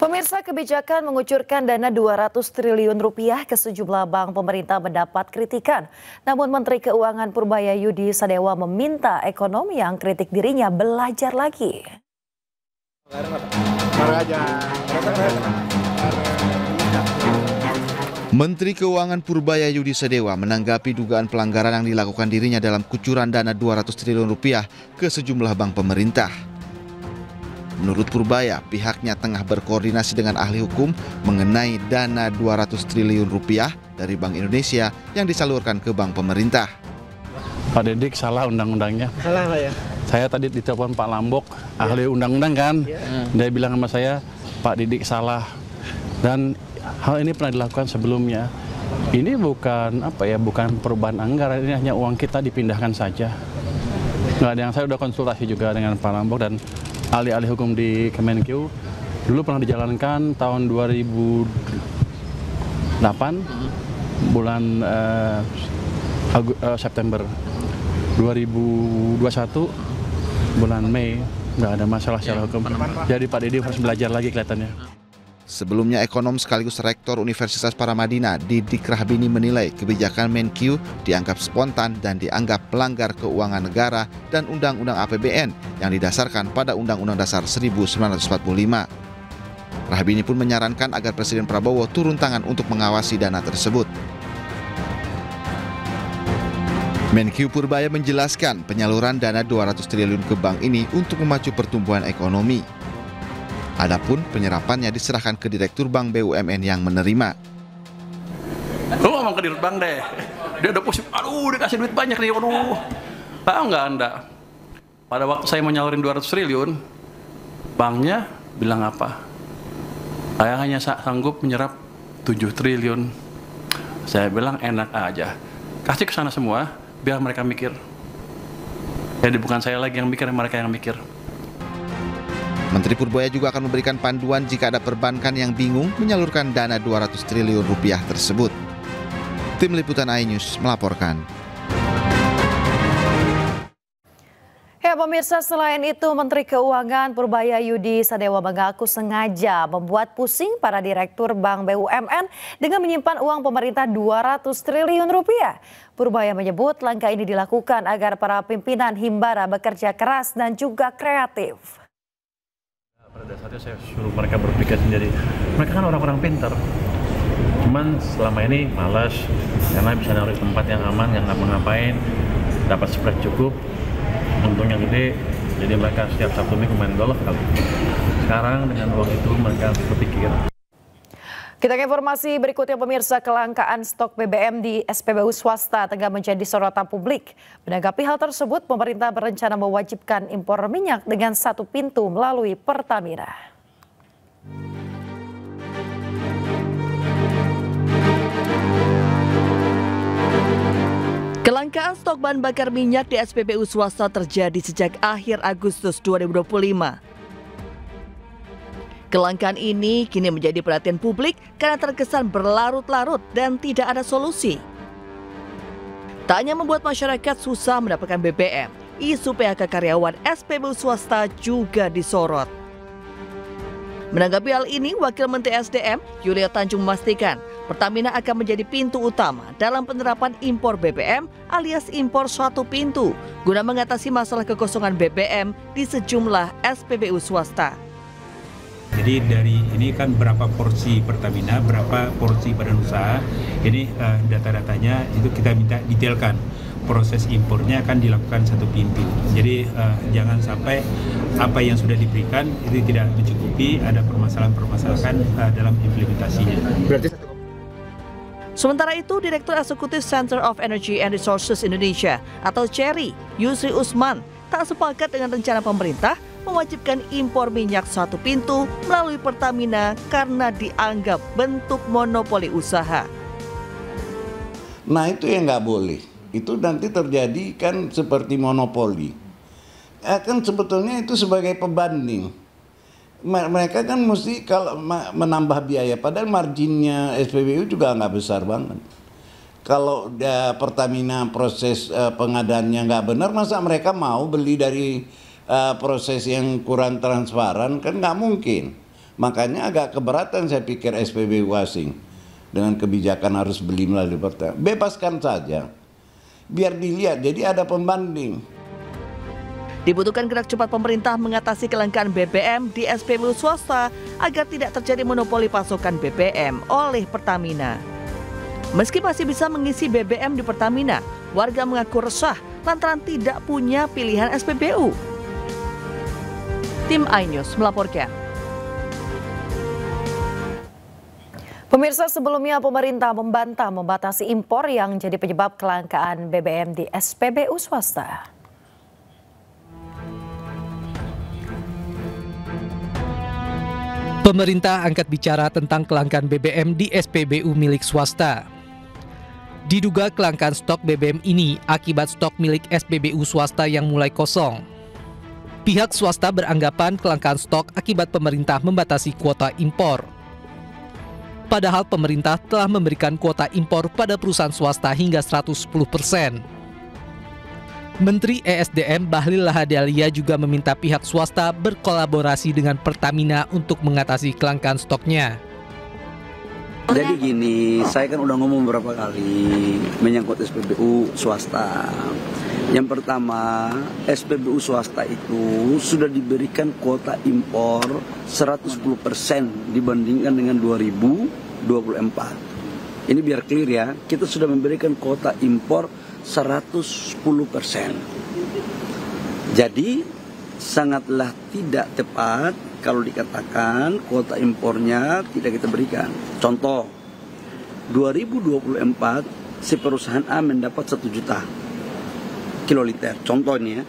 Pemirsa, kebijakan mengucurkan dana 200 triliun rupiah ke sejumlah bank pemerintah mendapat kritikan. Namun Menteri Keuangan Purbaya Yudi Sadewa meminta ekonomi yang kritik dirinya belajar lagi. Menteri Keuangan Purbaya Yudi Sadewa menanggapi dugaan pelanggaran yang dilakukan dirinya dalam kucuran dana 200 triliun rupiah ke sejumlah bank pemerintah. Menurut Purbaya, pihaknya tengah berkoordinasi dengan ahli hukum mengenai dana 200 triliun rupiah dari Bank Indonesia yang disalurkan ke bank pemerintah. Pak Didik salah undang-undangnya. Salah Pak ya? Saya tadi ditelepon Pak Lambok, ahli undang-undang kan. Dia bilang sama saya, Pak Didik salah. Dan hal ini pernah dilakukan sebelumnya. Ini bukan bukan perubahan anggaran, ini hanya uang kita dipindahkan saja. Nggak ada yang, saya udah konsultasi juga dengan Pak Lambok dan ahli-ahli hukum di Kemenkeu. Dulu pernah dijalankan tahun 2008 bulan September, 2021 bulan Mei. Nggak ada masalah secara hukum. Jadi Pak Didi harus belajar lagi kelihatannya. Sebelumnya, ekonom sekaligus rektor Universitas Paramadina, Didik Rahbini menilai kebijakan Menkeu dianggap spontan dan dianggap pelanggar keuangan negara dan Undang-Undang APBN yang didasarkan pada Undang-Undang Dasar 1945. Rahbini pun menyarankan agar Presiden Prabowo turun tangan untuk mengawasi dana tersebut. Menkeu Purbaya menjelaskan penyaluran dana 200 triliun ke bank ini untuk memacu pertumbuhan ekonomi. Adapun penyerapannya diserahkan ke Direktur Bank BUMN yang menerima. Lu ngomong ke Direktur Bank deh, dia udah pusing, dia kasih duit banyak nih, tahu nggak Anda? Pada waktu saya menyalurin 200 triliun, banknya bilang apa? Saya hanya sanggup menyerap 7 triliun. Saya bilang enak aja, kasih ke sana semua, biar mereka mikir. Jadi bukan saya lagi yang mikir, mereka yang mikir. Menteri Purbaya juga akan memberikan panduan jika ada perbankan yang bingung menyalurkan dana 200 triliun rupiah tersebut. Tim Liputan iNews melaporkan. Ya pemirsa, selain itu Menteri Keuangan Purbaya Yudi Sadewa mengaku sengaja membuat pusing para direktur Bank BUMN dengan menyimpan uang pemerintah 200 triliun rupiah. Purbaya menyebut langkah ini dilakukan agar para pimpinan Himbara bekerja keras dan juga kreatif. Pada dasarnya saya suruh mereka berpikir sendiri. Mereka kan orang-orang pintar. Cuman selama ini malas karena bisa naruh tempat yang aman, yang nggak ngapain, dapat spread cukup, untungnya gede. Jadi mereka setiap Sabtu Minggu main golf. Sekarang dengan uang itu mereka berpikir. Kita ke informasi berikutnya pemirsa, kelangkaan stok BBM di SPBU swasta tengah menjadi sorotan publik. Menanggapi hal tersebut, pemerintah berencana mewajibkan impor minyak dengan satu pintu melalui Pertamina. Kelangkaan stok bahan bakar minyak di SPBU swasta terjadi sejak akhir Agustus 2025. Kelangkaan ini kini menjadi perhatian publik karena terkesan berlarut-larut dan tidak ada solusi. Tak hanya membuat masyarakat susah mendapatkan BBM, isu PHK karyawan SPBU swasta juga disorot. Menanggapi hal ini, Wakil Menteri SDM Yulia Tanjung memastikan Pertamina akan menjadi pintu utama dalam penerapan impor BBM alias impor suatu pintu guna mengatasi masalah kekosongan BBM di sejumlah SPBU swasta. Jadi dari ini kan berapa porsi Pertamina, berapa porsi badan usaha, ini data-datanya itu kita minta detailkan. Proses impornya akan dilakukan satu pintu. Jadi jangan sampai apa yang sudah diberikan itu tidak mencukupi, ada permasalahan-permasalahan dalam implementasinya. Sementara itu, Direktur Eksekutif Center of Energy and Resources Indonesia atau CERI, Yusri Usman, tak sepakat dengan rencana pemerintah mewajibkan impor minyak satu pintu melalui Pertamina karena dianggap bentuk monopoli usaha. Nah itu yang nggak boleh, itu nanti terjadi kan seperti monopoli. Kan sebetulnya itu sebagai pembanding. Mereka kan mesti kalau menambah biaya, padahal marginnya SPBU juga nggak besar banget. Kalau Pertamina proses pengadaannya nggak benar, masa mereka mau beli dari proses yang kurang transparan? Kan nggak mungkin. Makanya agak keberatan saya pikir SPBU asing dengan kebijakan harus beli melalui Pertamina. Bebaskan saja, biar dilihat, jadi ada pembanding. Dibutuhkan gerak cepat pemerintah mengatasi kelangkaan BBM di SPBU swasta agar tidak terjadi monopoli pasokan BBM oleh Pertamina. Meski masih bisa mengisi BBM di Pertamina, warga mengaku resah lantaran tidak punya pilihan SPBU. Tim iNews melaporkan. Pemirsa, sebelumnya pemerintah membantah membatasi impor yang jadi penyebab kelangkaan BBM di SPBU swasta. Pemerintah angkat bicara tentang kelangkaan BBM di SPBU milik swasta. Diduga kelangkaan stok BBM ini akibat stok milik SPBU swasta yang mulai kosong. Pihak swasta beranggapan kelangkaan stok akibat pemerintah membatasi kuota impor. Padahal pemerintah telah memberikan kuota impor pada perusahaan swasta hingga 110%. Menteri ESDM Bahlil Lahadalia juga meminta pihak swasta berkolaborasi dengan Pertamina untuk mengatasi kelangkaan stoknya. Jadi gini, saya kan udah ngomong beberapa kali menyangkut SPBU swasta. Yang pertama, SPBU swasta itu sudah diberikan kuota impor 110% dibandingkan dengan 2024. Ini biar clear ya, kita sudah memberikan kuota impor 110%. Jadi sangatlah tidak tepat kalau dikatakan kuota impornya tidak kita berikan. Contoh, 2024 si perusahaan A mendapat 1 juta kiloliter. Contohnya,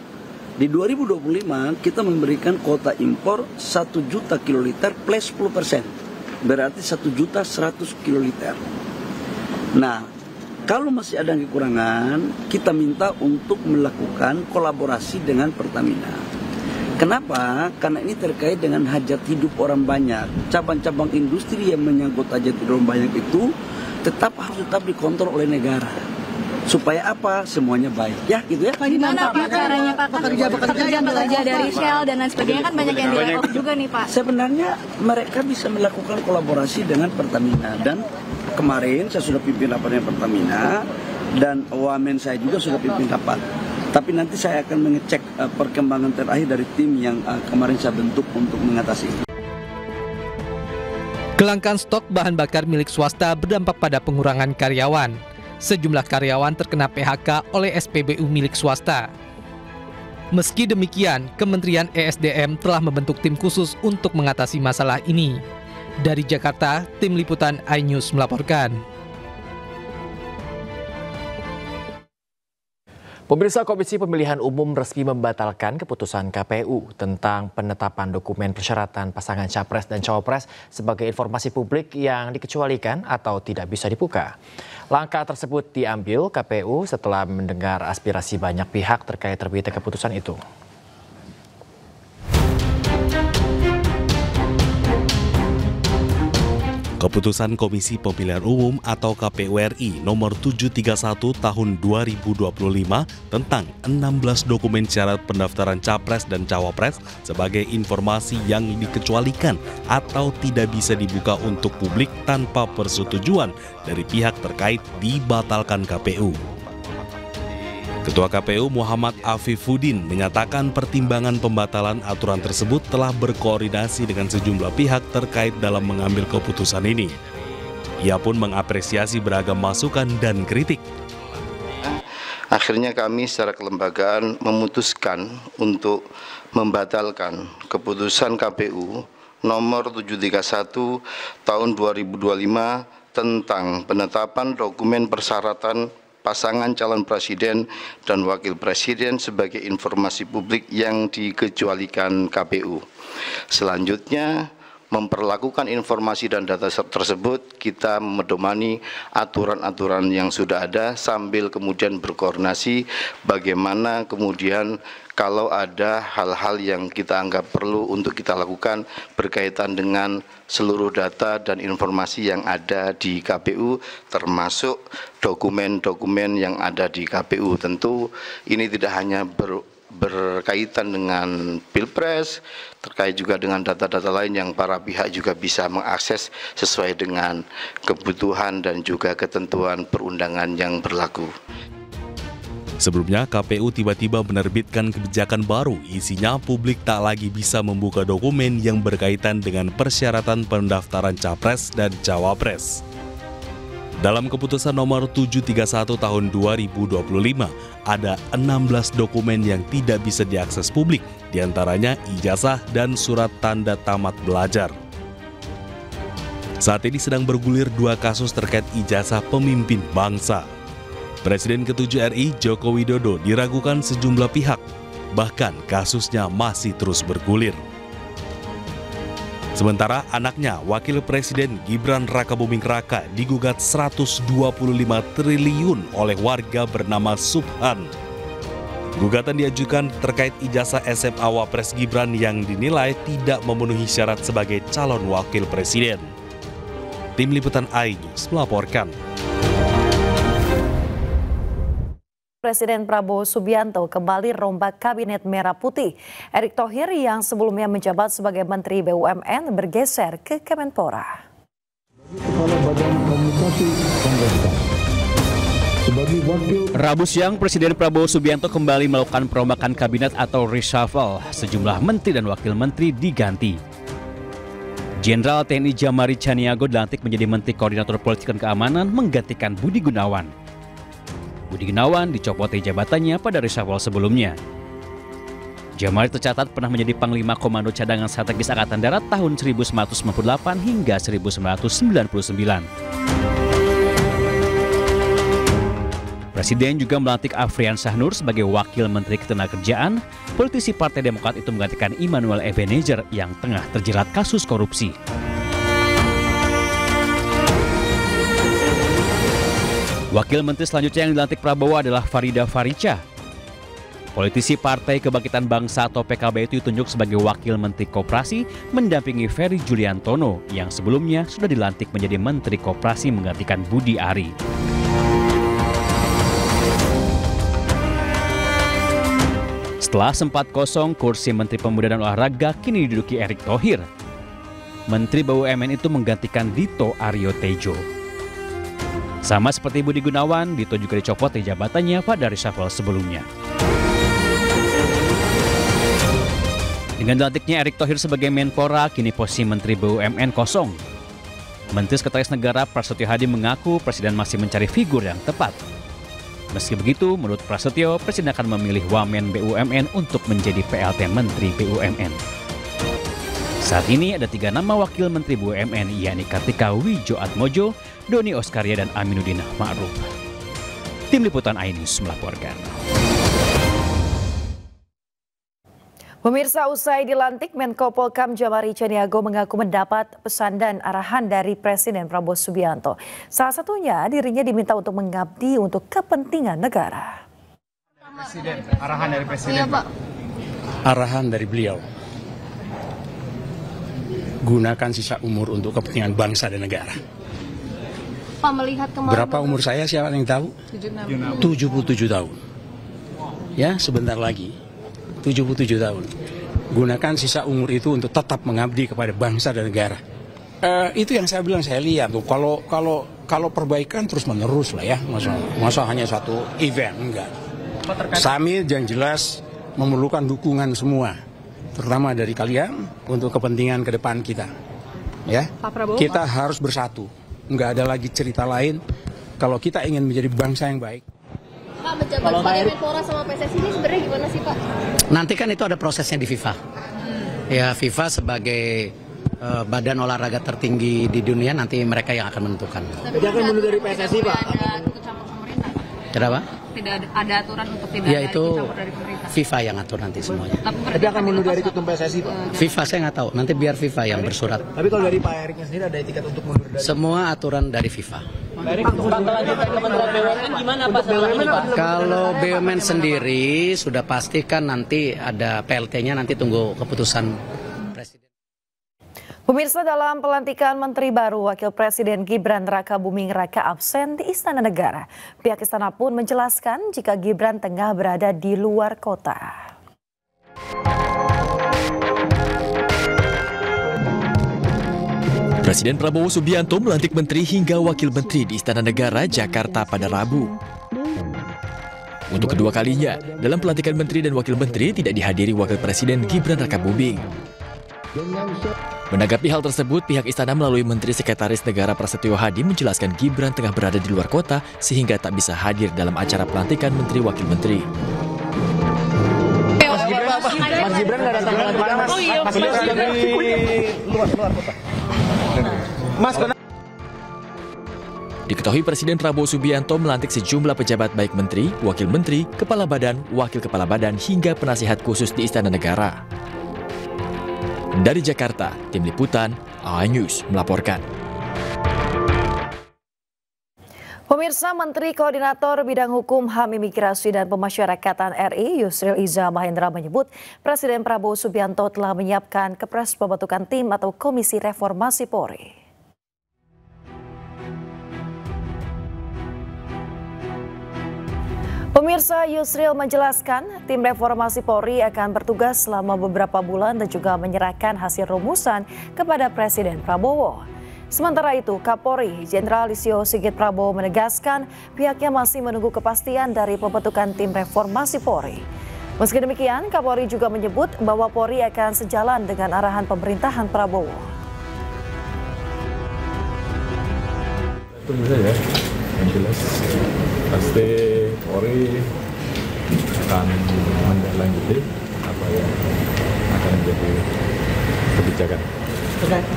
di 2025 kita memberikan kuota impor 1 juta kiloliter plus 10%. Berarti 1.100.000 kiloliter. Nah, kalau masih ada kekurangan, kita minta untuk melakukan kolaborasi dengan Pertamina. Kenapa? Karena ini terkait dengan hajat hidup orang banyak. Cabang-cabang industri yang menyangkut hajat hidup orang banyak itu harus tetap dikontrol oleh negara. Supaya apa? Semuanya baik. Ya, gitu ya. Pak, gimana Pak caranya Pak? Pekerja dari Shell dan lain sebagainya kan banyak yang di-layoff juga nih Pak. Sebenarnya mereka bisa melakukan kolaborasi dengan Pertamina. Dan kemarin saya sudah pimpin rapat dengan Pertamina dan wamen saya juga sudah pimpin rapat. Tapi nanti saya akan mengecek perkembangan terakhir dari tim yang kemarin saya bentuk untuk mengatasi itu. Kelangkaan stok bahan bakar milik swasta berdampak pada pengurangan karyawan. Sejumlah karyawan terkena PHK oleh SPBU milik swasta. Meski demikian, Kementerian ESDM telah membentuk tim khusus untuk mengatasi masalah ini. Dari Jakarta, tim liputan iNews melaporkan. Pemirsa, Komisi Pemilihan Umum resmi membatalkan keputusan KPU tentang penetapan dokumen persyaratan pasangan Capres dan Cawapres sebagai informasi publik yang dikecualikan atau tidak bisa dibuka. Langkah tersebut diambil KPU setelah mendengar aspirasi banyak pihak terkait terbitnya keputusan itu. Keputusan Komisi Pemilihan Umum atau KPU RI nomor 731 tahun 2025 tentang 16 dokumen syarat pendaftaran Capres dan Cawapres sebagai informasi yang dikecualikan atau tidak bisa dibuka untuk publik tanpa persetujuan dari pihak terkait dibatalkan KPU. Ketua KPU Muhammad Afifuddin menyatakan pertimbangan pembatalan aturan tersebut telah berkoordinasi dengan sejumlah pihak terkait dalam mengambil keputusan ini. Ia pun mengapresiasi beragam masukan dan kritik. Akhirnya kami secara kelembagaan memutuskan untuk membatalkan keputusan KPU nomor 731 tahun 2025 tentang penetapan dokumen persyaratan pasangan calon presiden dan wakil presiden sebagai informasi publik yang dikecualikan KPU. Selanjutnya, memperlakukan informasi dan data tersebut, kita medomani aturan-aturan yang sudah ada sambil kemudian berkoordinasi bagaimana kemudian kalau ada hal-hal yang kita anggap perlu untuk kita lakukan berkaitan dengan seluruh data dan informasi yang ada di KPU, termasuk dokumen-dokumen yang ada di KPU. Tentu ini tidak hanya berkaitan dengan Pilpres, terkait juga dengan data-data lain yang para pihak juga bisa mengakses sesuai dengan kebutuhan dan juga ketentuan perundangan yang berlaku. Sebelumnya, KPU tiba-tiba menerbitkan kebijakan baru, isinya publik tak lagi bisa membuka dokumen yang berkaitan dengan persyaratan pendaftaran Capres dan Cawapres. Dalam keputusan nomor 731 tahun 2025, ada 16 dokumen yang tidak bisa diakses publik, diantaranya ijazah dan surat tanda tamat belajar. Saat ini sedang bergulir 2 kasus terkait ijazah pemimpin bangsa. Presiden ke-7 RI Joko Widodo diragukan sejumlah pihak, bahkan kasusnya masih terus bergulir. Sementara anaknya, Wakil Presiden Gibran Rakabuming Raka digugat 125 triliun oleh warga bernama Subhan. Gugatan diajukan terkait ijazah SMA Wapres Gibran yang dinilai tidak memenuhi syarat sebagai calon Wakil Presiden. Tim Liputan iNews melaporkan. Presiden Prabowo Subianto kembali rombak Kabinet Merah Putih. Erick Thohir yang sebelumnya menjabat sebagai Menteri BUMN bergeser ke Kemenpora. Rabu siang, Presiden Prabowo Subianto kembali melakukan perombakan kabinet atau reshuffle. Sejumlah menteri dan wakil menteri diganti. Jenderal TNI Jamari Chaniago dilantik menjadi Menteri Koordinator Politik dan Keamanan menggantikan Budi Gunawan. Budi Gunawan dicopot dari jabatannya pada reshuffle sebelumnya. Jamari tercatat pernah menjadi Panglima Komando Cadangan Strategis Angkatan Darat tahun 1998 hingga 1999. Presiden juga melantik Afrian Syahnur sebagai Wakil Menteri Ketenagakerjaan. Politisi Partai Demokrat itu menggantikan Immanuel Ebenezer yang tengah terjerat kasus korupsi. Wakil Menteri selanjutnya yang dilantik Prabowo adalah Farida Faricha. Politisi Partai Kebangkitan Bangsa atau PKB itu ditunjuk sebagai Wakil Menteri Koperasi mendampingi Ferry Juliantono yang sebelumnya sudah dilantik menjadi Menteri Koperasi menggantikan Budi Ari. Setelah sempat kosong, kursi Menteri Pemuda dan Olahraga kini diduduki Erick Thohir. Menteri BUMN itu menggantikan Dito Aryo Tejo. Sama seperti Budi Gunawan, Dito juga dicopot dari jabatannya pada reshuffle sebelumnya. Dengan dilantiknya Erick Thohir sebagai Menpora, kini posisi Menteri BUMN kosong. Menteri Sekretaris Negara Prasetyo Hadi mengaku Presiden masih mencari figur yang tepat. Meski begitu, menurut Prasetyo, Presiden akan memilih Wamen BUMN untuk menjadi PLT Menteri BUMN. Saat ini ada 3 nama Wakil Menteri BUMN, yakni Kartika Wijatmoko, Doni Oskaria, dan Aminuddin Ma'ruf. Tim Liputan iNews melaporkan. Pemirsa, usai dilantik, Menko Polhukam Jamari Chaniago mengaku mendapat pesan dan arahan dari Presiden Prabowo Subianto. Salah satunya dirinya diminta untuk mengabdi untuk kepentingan negara. Presiden, arahan dari Presiden. Iya, Pak. Arahan dari beliau. Gunakan sisa umur untuk kepentingan bangsa dan negara. Pak, melihat kemarin berapa umur saya, siapa yang tahu? 77 tahun. Ya, sebentar lagi. 77 tahun. Gunakan sisa umur itu untuk tetap mengabdi kepada bangsa dan negara. Itu yang saya bilang, saya lihat tuh. Kalau perbaikan terus menerus lah ya. Masa hanya satu event, enggak. Sambil yang jelas memerlukan dukungan semua, terutama dari kalian untuk kepentingan ke depan kita. Ya, Pak Prabowo, kita harus bersatu. Nggak ada lagi cerita lain kalau kita ingin menjadi bangsa yang baik. Pak, menjabat sebagai Menpora sama PSSI ini sebenarnya gimana sih, Pak? Nanti kan itu ada prosesnya di FIFA. Ya, FIFA sebagai badan olahraga tertinggi di dunia, nanti mereka yang akan menentukan. Jadi akan mundur dari PSSI, Pak? Kenapa? Tidak ada aturan untuk tidak Ya, ada itu ikut campur dari pemerintah. FIFA yang atur nanti semuanya. Jadi akan mundur dari ketum PSSI, Pak? FIFA saya nggak tahu, nanti biar FIFA yang bersurat. Tapi kalau dari Pak Eriknya sendiri ada etikat untuk mundur dari... Semua aturan dari FIFA. Gimana, Pak? Kalau BUMN sendiri sudah pastikan nanti ada PLT-nya, nanti tunggu keputusan Presiden. Pemirsa, dalam pelantikan Menteri baru, Wakil Presiden Gibran Rakabuming Raka absen di Istana Negara. Pihak istana pun menjelaskan jika Gibran tengah berada di luar kota. Presiden Prabowo Subianto melantik menteri hingga wakil menteri di Istana Negara, Jakarta pada Rabu. Untuk kedua kalinya, dalam pelantikan menteri dan wakil menteri tidak dihadiri Wakil Presiden Gibran Rakabuming. Menanggapi hal tersebut, pihak istana melalui Menteri Sekretaris Negara Prasetyo Hadi menjelaskan Gibran tengah berada di luar kota sehingga tak bisa hadir dalam acara pelantikan menteri wakil menteri. Mas Gibran nggak datang pelantikan, Mas. Oh iya, Mas Gibran ada di luar kota. Mas, Diketahui Presiden Prabowo Subianto melantik sejumlah pejabat baik menteri, wakil menteri, kepala badan, wakil kepala badan, hingga penasihat khusus di Istana Negara. Dari Jakarta, Tim Liputan, iNews melaporkan. Pemirsa, Menteri Koordinator Bidang Hukum, HAM, Imigrasi dan Pemasyarakatan RI Yusril Iza Mahendra menyebut Presiden Prabowo Subianto telah menyiapkan Kepres pembentukan tim atau Komisi Reformasi Polri. Pemirsa, Yusril menjelaskan tim reformasi Polri akan bertugas selama beberapa bulan dan juga menyerahkan hasil rumusan kepada Presiden Prabowo. Sementara itu, Kapolri Jenderal Listio Sigit Prabowo menegaskan pihaknya masih menunggu kepastian dari pembentukan tim reformasi Polri. Meski demikian, Kapolri juga menyebut bahwa Polri akan sejalan dengan arahan pemerintahan Prabowo. Tunggu saja, yang jelas pasti Polri akan menindaklanjuti apa yang akan menjadi kebijakan.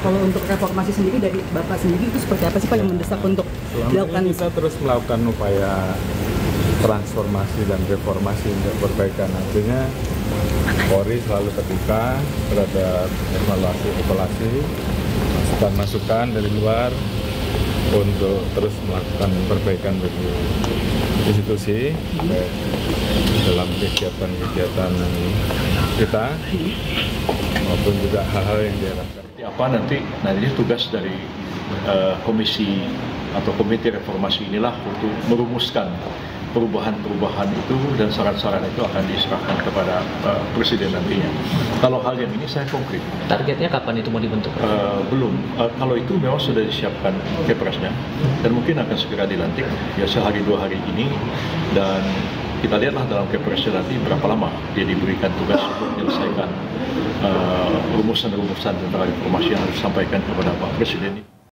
Kalau untuk reformasi sendiri dari Bapak sendiri itu seperti apa sih Pak yang mendesak untuk dilakukan? Kita terus melakukan upaya transformasi dan reformasi untuk perbaikan. Artinya Polri selalu terbuka terhadap evaluasi, masukan-masukan dari luar untuk terus melakukan perbaikan bagi institusi baik dalam kegiatan-kegiatan kita maupun juga hal-hal yang diharapkan. Apa nanti tugas dari komisi atau komite reformasi inilah untuk merumuskan perubahan-perubahan itu dan saran-saran itu akan diserahkan kepada Presiden nantinya. Kalau hal yang ini saya konkret. Targetnya kapan itu mau dibentuk? Belum. Kalau itu memang sudah disiapkan Kepresnya dan mungkin akan segera dilantik ya sehari dua hari ini dan kita lihatlah dalam Kepresnya nanti berapa lama dia diberikan tugas untuk menyelesaikan rumusan-rumusan tentang reformasi yang harus disampaikan kepada Pak Presiden.